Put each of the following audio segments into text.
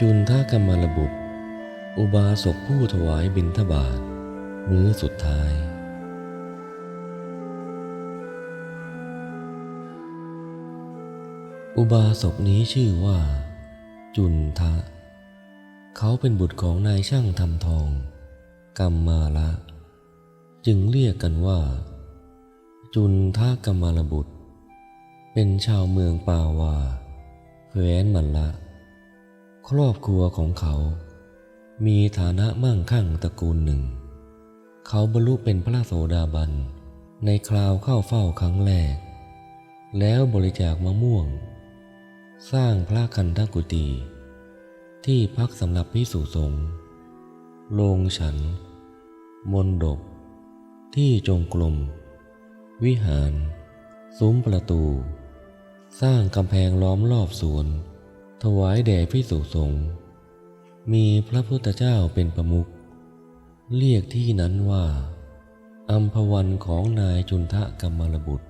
จุนทกมลบุตรอุบาสกผู้ถวายบิณฑบาตมื้อสุดท้ายอุบาสกนี้ชื่อว่าจุนทะเขาเป็นบุตรของนายช่างทำทองกัมมาละจึงเรียกกันว่าจุนทกมลบุตรเป็นชาวเมืองปาวาแคว้นมัลละครอบครัวของเขามีฐานะมั่งคั่งตระกูลหนึ่งเขาบรรลุเป็นพระโสดาบันในคราวเข้าเฝ้าครั้งแรกแล้วบริจาคมะม่วงสร้างพระคันธกุฏีที่พักสำหรับภิกษุสงฆ์โรงฉันมณฑปที่จงกรมวิหารซุ้มประตูสร้างกำแพงล้อมรอบสวนถวายแด่ภิกษุสงฆ์มีพระพุทธเจ้าเป็นประมุขเรียกที่นั้นว่าอัมพวันของนายจุนทกมลบุตร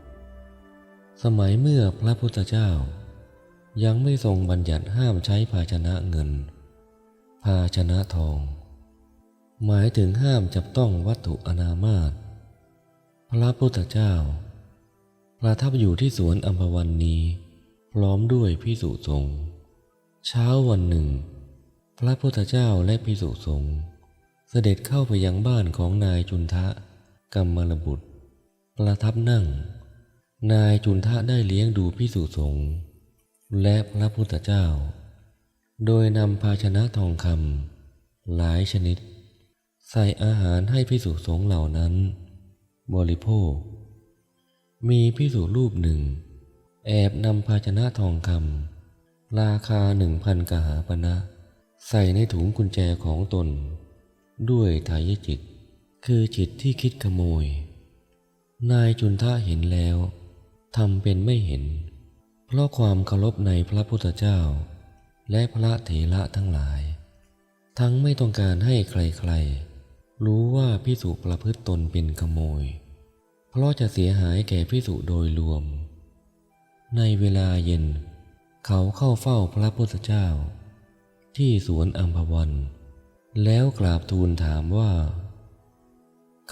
สมัยเมื่อพระพุทธเจ้ายังไม่ทรงบัญญัติห้ามใช้ภาชนะเงินภาชนะทองหมายถึงห้ามจับต้องวัตถุอนามาตพระพุทธเจ้าประทับอยู่ที่สวนอัมพวันนี้พร้อมด้วยภิกษุสงฆ์เช้าวันหนึ่งพระพุทธเจ้าและภิกษุสงฆ์เสด็จเข้าไปยังบ้านของนายจุนทกมลบุตรประทับนั่งนายจุนทะได้เลี้ยงดูภิกษุสงฆ์และพระพุทธเจ้าโดยนำภาชนะทองคำหลายชนิดใส่อาหารให้ภิกษุสงฆ์เหล่านั้นบริโภคมีภิกษุรูปหนึ่งแอบนำภาชนะทองคำราคา1,000 กหาปณะใส่ในถุงกุญแจของตนด้วยไถยจิตคือจิตที่คิดขโมยนายจุนทะเห็นแล้วทำเป็นไม่เห็นเพราะความเคารพในพระพุทธเจ้าและพระเถระทั้งหลายทั้งไม่ต้องการให้ใครๆรู้ว่าภิกษุประพฤติตนเป็นขโมยเพราะจะเสียหายแก่ภิกษุโดยรวมในเวลาเย็นเขาเข้าเฝ้าพระพุทธเจ้าที่สวนอัมพวันแล้วกราบทูลถามว่า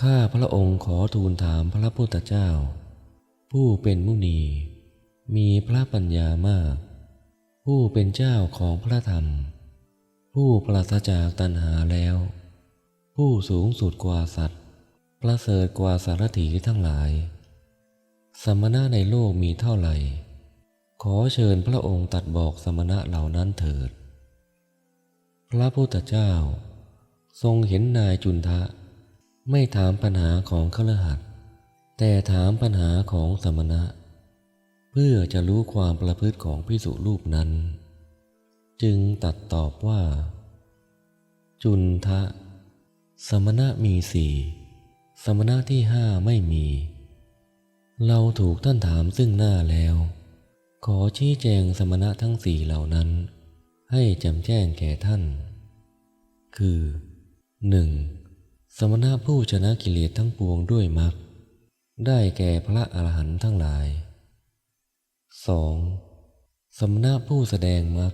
ข้าพระองค์ขอทูลถามพระพุทธเจ้าผู้เป็นมุนีมีพระปัญญามากผู้เป็นเจ้าของพระธรรมผู้ปราศจากตัณหาแล้วผู้สูงสุดกว่าสัตว์ประเสริฐกว่าสารถีทั้งหลายสมณะในโลกมีเท่าไหร่ขอเชิญพระองค์ตรัสบอกสมณะเหล่านั้นเถิดพระพุทธเจ้าทรงเห็นนายจุนทะไม่ถามปัญหาของคฤหัสถ์แต่ถามปัญหาของสมณะเพื่อจะรู้ความประพฤติของภิกษุรูปนั้นจึงตรัสตอบว่าจุนทะสมณะมีสี่สมณะที่ห้าไม่มีเราถูกท่านถามซึ่งหน้าแล้วขอชี้แจงสมณะทั้งสี่เหล่านั้นให้แจ่มแจ้งแก่ท่านคือ 1. สมณะผู้ชนะกิเลสทั้งปวงด้วยมรรคได้แก่พระอรหันต์ทั้งหลาย 2. สมณะผู้แสดงมรรค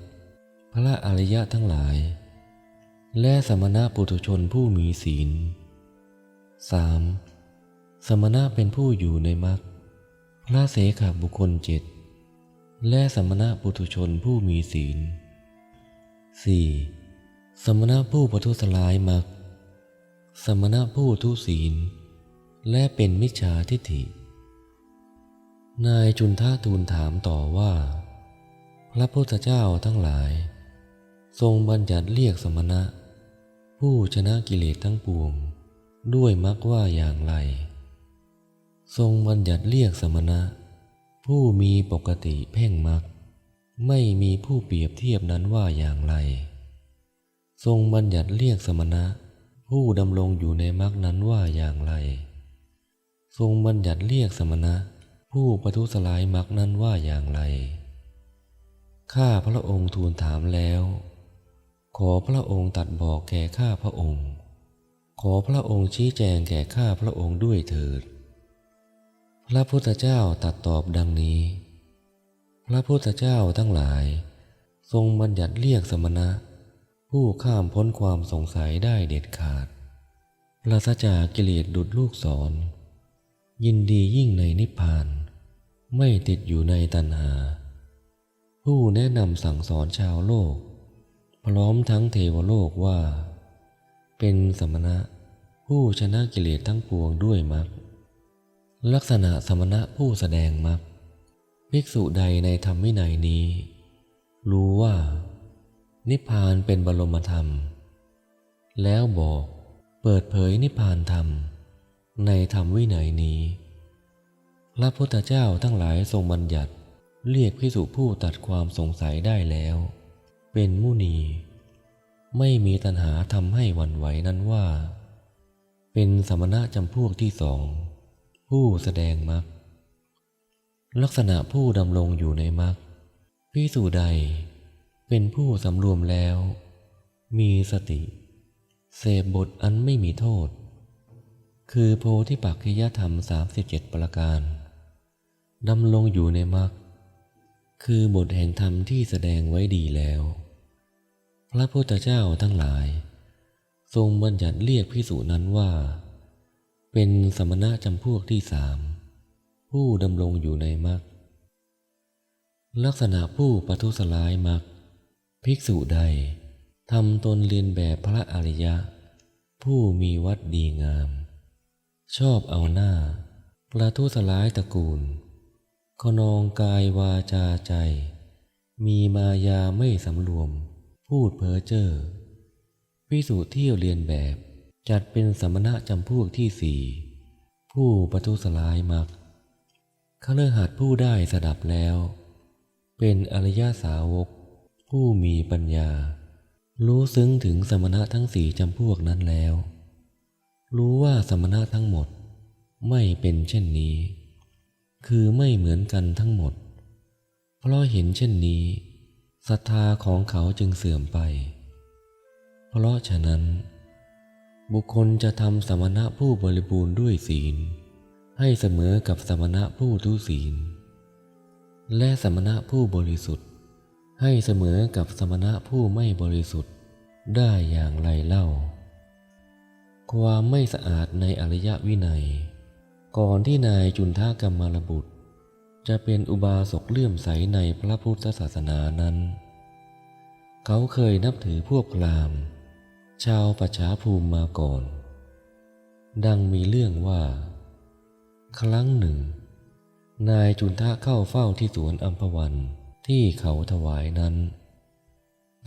พระอริยะทั้งหลายและสมณะปุถุชนผู้มีศีล 3. สมณะเป็นผู้อยู่ในมรรคพระเสขบุคคล7และสมณะปุถุชนผู้มีศีล 4. สมณะผู้ประทุษร้ายมรรคสมณะผู้ทุศีลและเป็นมิจฉาทิฏฐินายจุนทะทูลถามต่อว่าพระพุทธเจ้าทั้งหลายทรงบัญญัติเรียกสมณะผู้ชนะกิเลสทั้งปวงด้วยมรรคว่าอย่างไรทรงบัญญัติเรียกสมณะผู้มีปกติเพ่งมรรคไม่มีผู้เปรียบเทียบนั้นว่าอย่างไรทรงบัญญัติเรียกสมณะผู้ดำรงอยู่ในมรรคนั้นว่าอย่างไรทรงบัญญัติเรียกสมณะผู้ประทุษร้ายมรรคนั้นว่าอย่างไรข้าพระองค์ทูลถามแล้วขอพระองค์ตรัสบอกแก่ข้าพระองค์ขอพระองค์ชี้แจงแก่ข้าพระองค์ด้วยเถิดพระพุทธเจ้าตรัสตอบดังนี้พระพุทธเจ้าทั้งหลายทรงบัญญัติเรียกสมณะ ผู้ข้ามพ้นความสงสัยได้เด็ดขาดปราศจากกิเลสดุจลูกศรยินดียิ่งในนิพพานไม่ติดอยู่ในตัณหาผู้แนะนำสั่งสอนชาวโลกพร้อมทั้งเทวโลกว่าเป็นสมณะผู้ชนะกิเลสทั้งปวงด้วยมรรคลักษณะสมณะผู้แสดงมรรคภิกษุใดในธรรมวินัยนี้รู้ว่านิพพานเป็นบรมธรรมแล้วบอกเปิดเผยนิพพานธรรมในธรรมวินัยนี้พระพุทธเจ้าทั้งหลายทรงบัญญัติเรียกภิกษุผู้ตัดความสงสัยได้แล้วเป็นมุนีไม่มีตัณหาทำให้หวั่นไหวนั้นว่าเป็นสมณะจำพวกที่สองผู้แสดงมรรคลักษณะผู้ดำรงอยู่ในมรรคภิกษุใดเป็นผู้สำรวมแล้วมีสติเสพบทอันไม่มีโทษคือโพธิปักขิยธรรม37ประการดำรงอยู่ในมรรคคือบทแห่งธรรมที่แสดงไว้ดีแล้วพระพุทธเจ้าทั้งหลายทรงบัญญัติเรียกภิกษุนั้นว่าเป็นสมณะจำพวกที่สามผู้ดำรงอยู่ในมรรคลักษณะผู้ประทุษร้ายมรรคภิกษุใดทำตนเลียนแบบพระอริยะผู้มีวัดดีงามชอบเอาหน้าประทุษร้ายตระกูลขนองกายวาจาใจมีมายาไม่สำรวมพูดเพ้อเจ้อภิกษุเที่ยวเลียนแบบจัดเป็นสมณะจำพวกที่สี่ผู้ประทุษร้ายมรรคคฤหัสถ์ผู้ได้สดับแล้วเป็นอริยสาวกผู้มีปัญญารู้ซึ้งถึงสมณะทั้งสี่จำพวกนั้นแล้วรู้ว่าสมณะทั้งหมดไม่เป็นเช่นนี้คือไม่เหมือนกันทั้งหมดเพราะเห็นเช่นนี้ศรัทธาของเขาจึงเสื่อมไปเพราะฉะนั้นบุคคลจะทำสมณะผู้บริบูรณ์ด้วยศีลให้เสมอกับสมณะผู้ทุศีลและสมณะผู้บริสุทธิ์ให้เสมอกับสมณะผู้ไม่บริสุทธิ์ได้อย่างไรเล่าความไม่สะอาดในอริยวินัยก่อนที่นายจุนทกัมมารบุตรจะเป็นอุบาสกเลื่อมใสในพระพุทธศาสนานั้นเขาเคยนับถือพวกพราหมณ์ชาวปัจฉาภูมิมาก่อนดังมีเรื่องว่าครั้งหนึ่งนายจุนทะเข้าเฝ้าที่สวนอัมพวันที่เขาถวายนั้น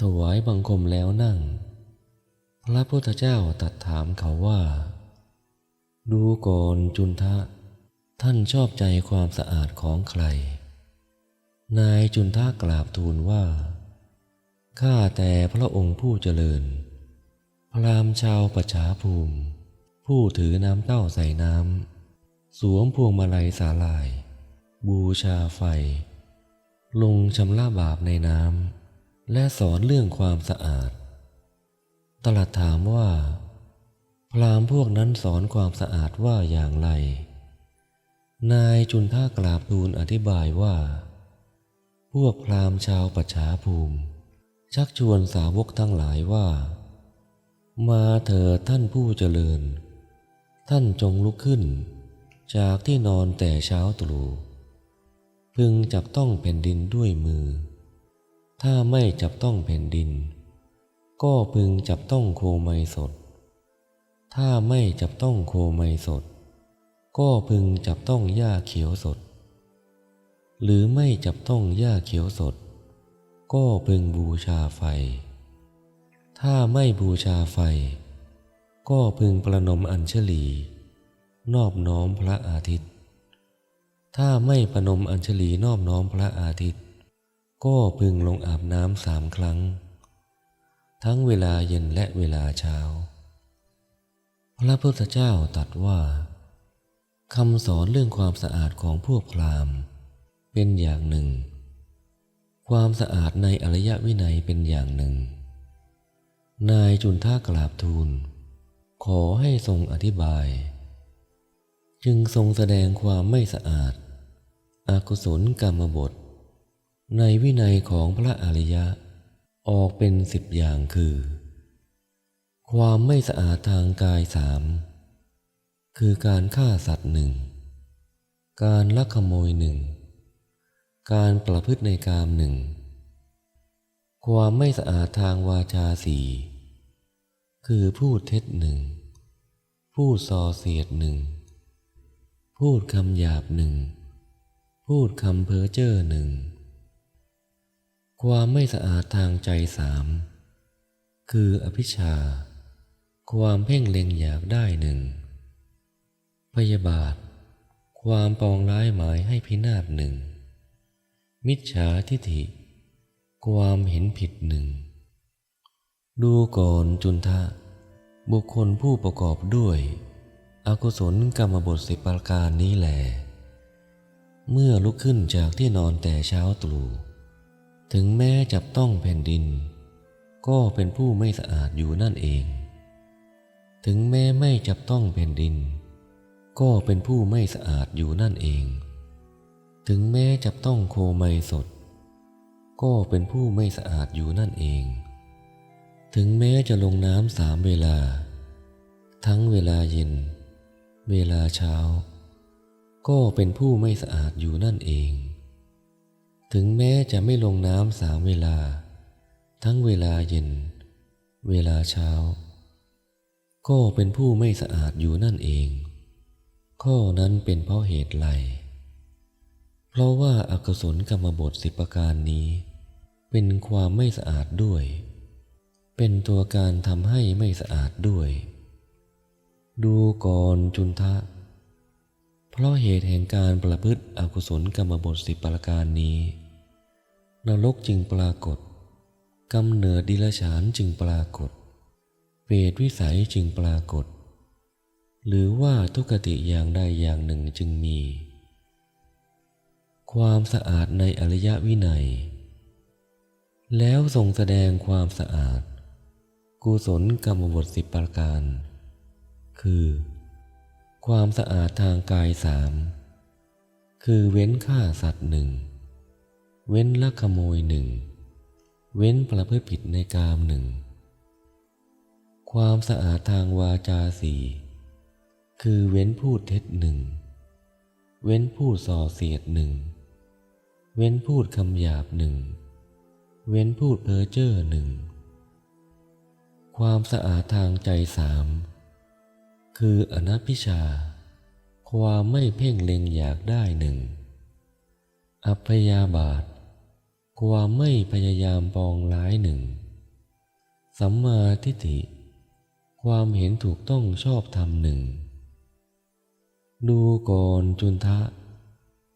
ถวายบังคมแล้วนั่งพระพุทธเจ้าตรัสถามเขาว่าดูก่อนจุนทะท่านชอบใจความสะอาดของใครนายจุนทะกราบทูลว่าข้าแต่พระองค์ผู้เจริญพราหมณ์ชาวปัจฉาภูมิผู้ถือน้ำเต้าใส่น้ำสวมพวงมาลัยสาลายบูชาไฟลงชำระบาปในน้ำและสอนเรื่องความสะอาดตรัสถามว่าพราหมณ์พวกนั้นสอนความสะอาดว่าอย่างไรนายจุนทะกราบทูลอธิบายว่าพวกพราหมณ์ชาวปัจฉาภูมิชักชวนสาวกทั้งหลายว่ามาเถิดท่านผู้เจริญท่านจงลุกขึ้นจากที่นอนแต่เช้าตรู่พึงจับต้องแผ่นดินด้วยมือถ้าไม่จับต้องแผ่นดินก็พึงจับต้องโคไมสดถ้าไม่จับต้องโคไมสดก็พึงจับต้องหญ้าเขียวสดหรือไม่จับต้องหญ้าเขียวสดก็พึงบูชาไฟถ้าไม่บูชาไฟก็พึงประนมอัญชลีนอบน้อมพระอาทิตย์ถ้าไม่ประนมอัญชลีนอบน้อมพระอาทิตย์ก็พึงลงอาบน้ำ3 ครั้งทั้งเวลาเย็นและเวลาเช้าพระพุทธเจ้าตรัสว่าคำสอนเรื่องความสะอาดของพวกพราหมณ์เป็นอย่างหนึ่งความสะอาดในอริยวินัยเป็นอย่างหนึ่งนายจุนทะกราบทูลขอให้ทรงอธิบายจึงทรงแสดงความไม่สะอาดอกุศลกรรมบทในวินัยของพระอริยะออกเป็น10 อย่างคือ ความไม่สะอาดทางกายสามคือการฆ่าสัตว์หนึ่งการลักขโมยหนึ่งการประพฤติในกามหนึ่งความไม่สะอาดทางวาจาสี่คือพูดเท็จหนึ่งพูดส่อเสียดหนึ่งพูดคำหยาบหนึ่งพูดคำเพ้อเจ้อหนึ่งความไม่สะอาดทางใจสามคืออภิชฌาความเพ่งเล็งอยากได้หนึ่งพยาบาทความปองร้ายหมายให้พินาศหนึ่งมิจฉาทิฏฐิความเห็นผิดหนึ่งดูก่อนจุนทะบุคคลผู้ประกอบด้วยอกุศลกรรมบท10 ประการนี้แหลเมื่อลุกขึ้นจากที่นอนแต่เช้าตรู่ถึงแม้จับต้องแผ่นดินก็เป็นผู้ไม่สะอาดอยู่นั่นเองถึงแม้ไม่จับต้องแผ่นดินก็เป็นผู้ไม่สะอาดอยู่นั่นเองถึงแม้จับต้องโคไมสดก็เป็นผู้ไม่สะอาดอยู่นั่นเองถึงแม้จะลงน้ำ3 เวลาทั้งเวลาเย็นเวลาเช้าก็เป็นผู้ไม่สะอาดอยู่นั่นเองถึงแม้จะไม่ลงน้ำ3 เวลาทั้งเวลาเย็นเวลาเช้าก็เป็นผู้ไม่สะอาดอยู่นั่นเองข้อนั้นเป็นเพราะเหตุไรเพราะว่าอกุศลกรรมบท10 ประการนี้เป็นความไม่สะอาดด้วยเป็นตัวการทำให้ไม่สะอาดด้วยดูก่อนจุนทะเพราะเหตุแห่งการประพฤติอกุศลกรรมบท10 ประการนี้นรกจึงปรากฏกำเนิดดิลฉานจึงปรากฏเปรตวิสัยจึงปรากฏหรือว่าทุกขติอย่างใดอย่างหนึ่งจึงมีความสะอาดในอริยวินัยแล้วทรงแสดงความสะอาดกุศลกรรมบท10 ประการคือความสะอาดทางกายสามคือเว้นฆ่าสัตว์หนึ่งเว้นลักขโมยหนึ่งเว้นประพฤติผิดในกามหนึ่งความสะอาดทางวาจาสี่คือเว้นพูดเท็จหนึ่งเว้นพูดส่อเสียดหนึ่งเว้นพูดคำหยาบหนึ่งเว้นพูดเพ้อเจ้อหนึ่งความสะอาดทางใจสามคืออนัพพิชฌาความไม่เพ่งเล็งอยากได้หนึ่งอัพยาบาทความไม่พยายามปองร้ายหนึ่งสัมมาทิฏฐิความเห็นถูกต้องชอบธรรมหนึ่งดูก่อนจุนทะ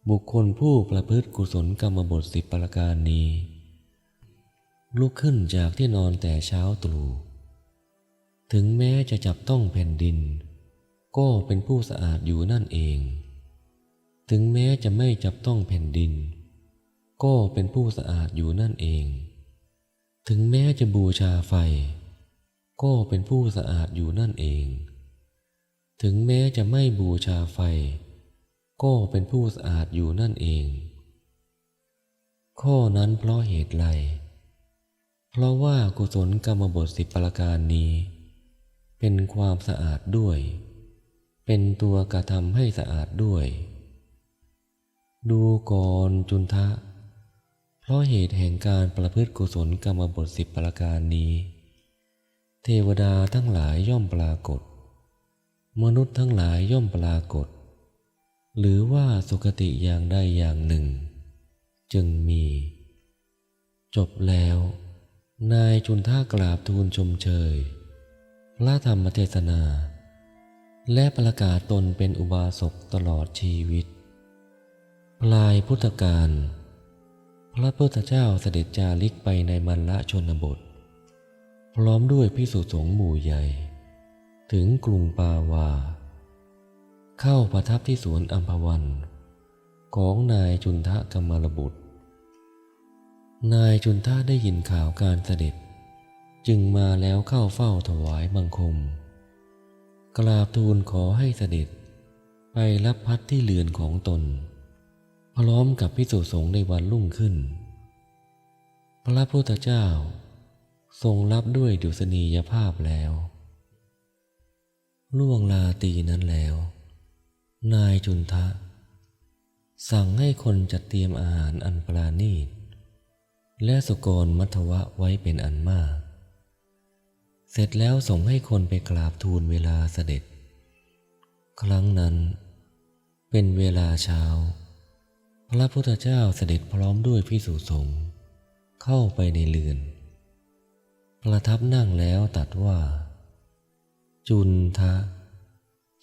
บุคคลผู้ประพฤติกุศลกรรมบท10 ประการนี้ลุกขึ้นจากที่นอนแต่เช้าตรู่ถึงแม้จะจับต้องแผ่นดินก็เป็นผู้สะอาดอยู่นั่นเองถึงแม้จะไม่จับต้องแผ่นดินก็เป็นผู้สะอาดอยู่นั่นเองถึงแม้จะบูชาไฟก็เป็นผู้สะอาดอยู่นั่นเองถึงแม้จะไม่บูชาไฟก็เป็นผู้สะอาดอยู่นั่นเองข้อนั้นเพราะเหตุไรเพราะว่ากุศลกรรมบท10 ประการนี้เป็นความสะอาดด้วยเป็นตัวกระทำให้สะอาดด้วยดูก่อนจุนทะเพราะเหตุแห่งการประพฤติกุศลกรรมบท10 ประการนี้เทวดาทั้งหลายย่อมปรากฏมนุษย์ทั้งหลายย่อมปรากฏหรือว่าสุคติอย่างใดอย่างหนึ่งจึงมีจบแล้วนายจุนทะกราบทูลชมเชยพระธรรมเทศนาและประกาศตนเป็นอุบาสกตลอดชีวิตปลายพุทธกาลพระพุทธเจ้าเสด็จจาริกไปในมัลละชนบทพร้อมด้วยภิกษุสงฆ์หมู่ใหญ่ถึงกรุงปาวาเข้าประทับที่สวนอัมพวันของนายจุนทะกมลบุตรนายจุนทะได้ยินข่าวการเสด็จจึงมาแล้วเข้าเฝ้าถวายบังคมกราบทูลขอให้เสด็จไปรับพัดที่เรือนของตนพร้อมกับภิกษุสงฆ์ในวันรุ่งขึ้นพระพุทธเจ้าทรงรับด้วยดุษณียภาพแล้ว ล่วงลาตรีนั้นแล้วนายจุนทะสั่งให้คนจัดเตรียมอาหารอันปราณีตและสุกรมัทวะไว้เป็นอันมากเสร็จแล้วส่งให้คนไปกราบทูลเวลาเสด็จครั้งนั้นเป็นเวลาเช้าพระพุทธเจ้าเสด็จพร้อมด้วยภิกษุสงฆ์เข้าไปในเรือนประทับนั่งแล้วตรัสว่าจุนทะ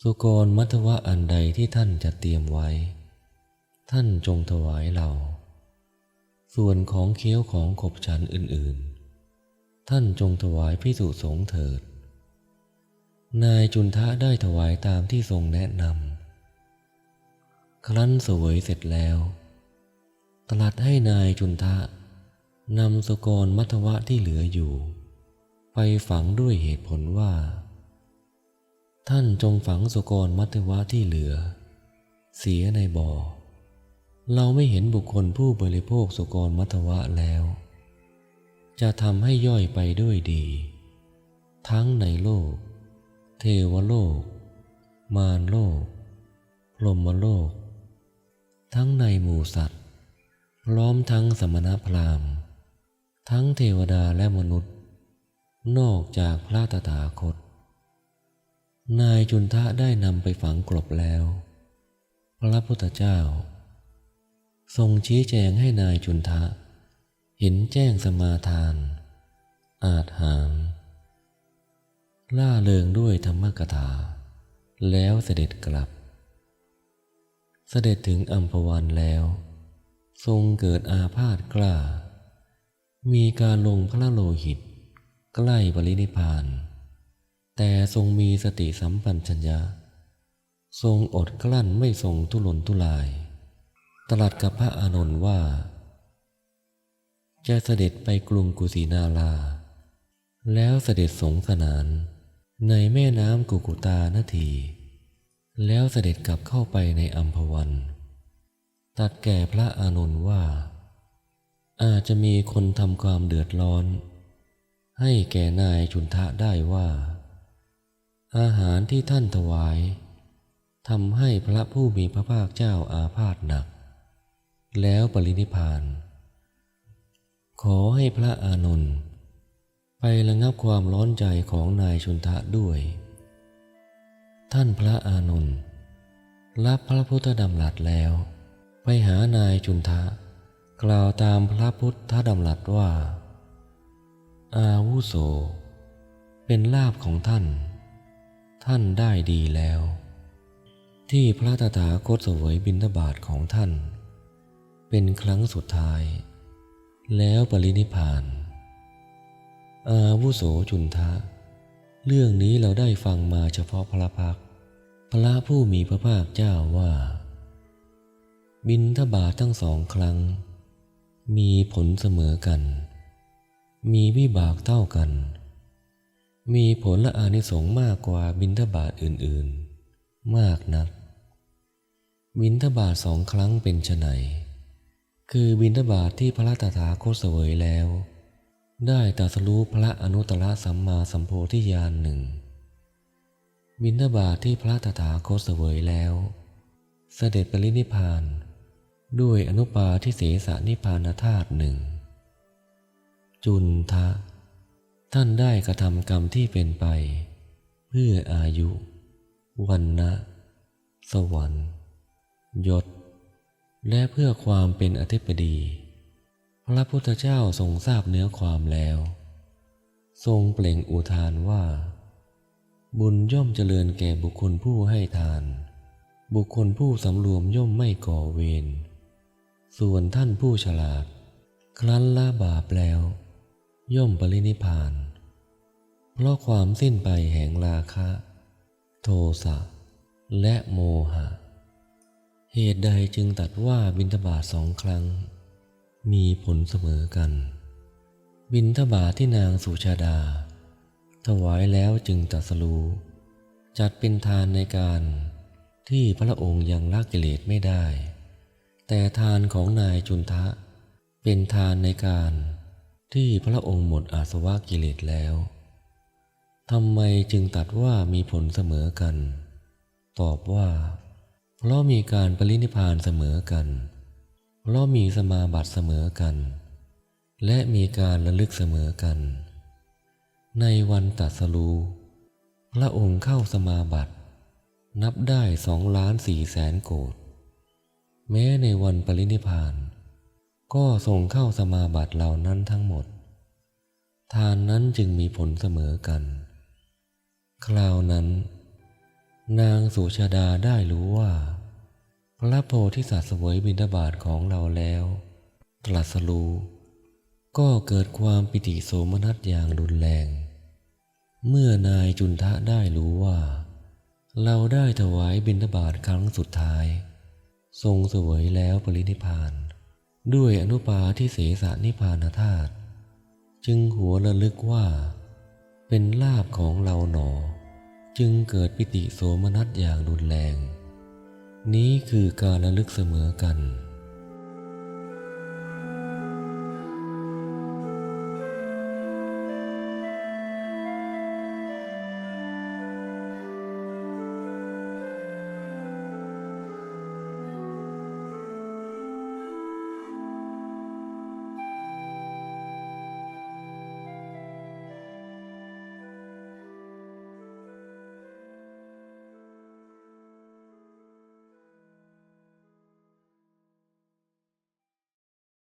สุกรมัทวะอันใดที่ท่านจะเตรียมไว้ท่านจงถวายเราส่วนของเคี้ยวของขบฉันอื่นๆท่านจงถวายภิกษุสงฆ์เถิดนายจุนทะได้ถวายตามที่ทรงแนะนำครั้นเสวยเสร็จแล้วตรัสให้นายจุนทะนำสุกรมัทวะที่เหลืออยู่ไปฝังด้วยเหตุผลว่าท่านจงฝังสุกรมัทวะที่เหลือเสียในบ่อเราไม่เห็นบุคคลผู้บริโภคสุกรมัทวะแล้วจะทำให้ย่อยไปด้วยดีทั้งในโลกเทวโลกมารโลกพรหมโลกทั้งในหมู่สัตว์พร้อมทั้งสมณพราหมณ์ทั้งเทวดาและมนุษย์นอกจากพระตถาคตนายจุนทะได้นำไปฝังกลบแล้วพระพุทธเจ้าทรงชี้แจงให้นายจุนทะเห็นแจ้งสมาทานอาจหารล่าเริงด้วยธรรมกถาแล้วเสด็จกลับเสด็จถึงอัมพวันแล้วทรงเกิดอาพาธกล้ามีการลงพระโลหิตใกล้ปรินิพพานแต่ทรงมีสติสัมปชัญญะทรงอดกลั้นไม่ทรงทุรนทุรายตรัสกับพระอานนท์ว่าจะเสด็จไปกรุงกุสินาราแล้วเสด็จสงสนานในแม่น้ำกุกุตานาทีแล้วเสด็จกลับเข้าไปในอัมพวันตรัสแก่พระอานนท์ว่าอาจจะมีคนทำความเดือดร้อนให้แก่นายจุนทะได้ว่าอาหารที่ท่านถวายทำให้พระผู้มีพระภาคเจ้าอาพาธหนักแล้วปรินิพพานขอให้พระอานนท์ไประงับความร้อนใจของนายจุนทะด้วยท่านพระอานนท์รับพระพุทธดำรัสแล้วไปหานายจุนทะกล่าวตามพระพุทธดำรัสว่าอาวุโสเป็นลาภของท่านได้ดีแล้วที่พระตถาคตเสวยบิณฑบาตของท่านเป็นครั้งสุดท้ายแล้วปรินิพพานอาวุโสจุนทะเรื่องนี้เราได้ฟังมาเฉพาะพระพักตร์พระผู้มีพระภาคเจ้าว่าบิณฑบาตทั้งสองครั้งมีผลเสมอกันมีวิบากเท่ากันมีผลและอานิสงส์มากกว่าบิณฑบาตอื่นๆมากนักบิณฑบาตสองครั้งเป็นไฉนคือบิณฑบาตที่พระตถาคตเสวยแล้วได้ตรัสรู้พระอนุตตรสัมมาสัมโพธิญาณหนึ่งบิณฑบาตที่พระตถาคตเสวยแล้วเสด็จปรินิพพานด้วยอนุปาทิเสสนิพพานธาตุหนึ่งจุนทะท่านได้กระทำกรรมที่เป็นไปเพื่ออายุวรรณะสวรรค์ยศและเพื่อความเป็นอธิปดีพระพุทธเจ้าทรงทราบเนื้อความแล้วทรงเปล่งอุทานว่าบุญย่อมเจริญแก่บุคคลผู้ให้ทานบุคคลผู้สำรวมย่อมไม่ก่อเวรส่วนท่านผู้ฉลาดครั้นละบาปแล้วย่อมปรินิพพานเพราะความสิ้นไปแห่งราคะโทสะและโมหะเหตุใดจึงตรัสว่าบิณฑบาตสองครั้งมีผลเสมอกันบิณฑบาตที่นางสุชาดาถวายแล้วจึงตรัสรู้จัดเป็นทานในการที่พระองค์ยังละกิเลสไม่ได้แต่ทานของนายจุนทะเป็นทานในการที่พระองค์หมดอาสวะกิเลสแล้ว ทำไมจึงตรัสว่ามีผลเสมอกัน ตอบว่าเพราะมีการปรินิพพานเสมอกัน เพราะมีสมาบัติเสมอกัน และมีการระลึกเสมอกัน ในวันตรัสรู้พระองค์เข้าสมาบัตินับได้2,400,000 โกฏแม้ในวันปรินิพพานก็ทรงเข้าสมาบัติเหล่านั้นทั้งหมดทานนั้นจึงมีผลเสมอกันคราวนั้นนางสุชาดาได้รู้ว่าพระโพธิสัตว์เสวยบิณฑบาตของเราแล้วตรัสรู้ก็เกิดความปิติโสมนัสอย่างรุนแรงเมื่อนายจุนทะได้รู้ว่าเราได้ถวายบิณฑบาตครั้งสุดท้ายทรงเสวยแล้วปรินิพพานด้วยอนุปาทิเสสนิพพานธาตุจึงหัวระลึกว่าเป็นลาภของเราหนอจึงเกิดปิติโสมนัสอย่างรุนแรงนี้คือการระลึกเสมอกัน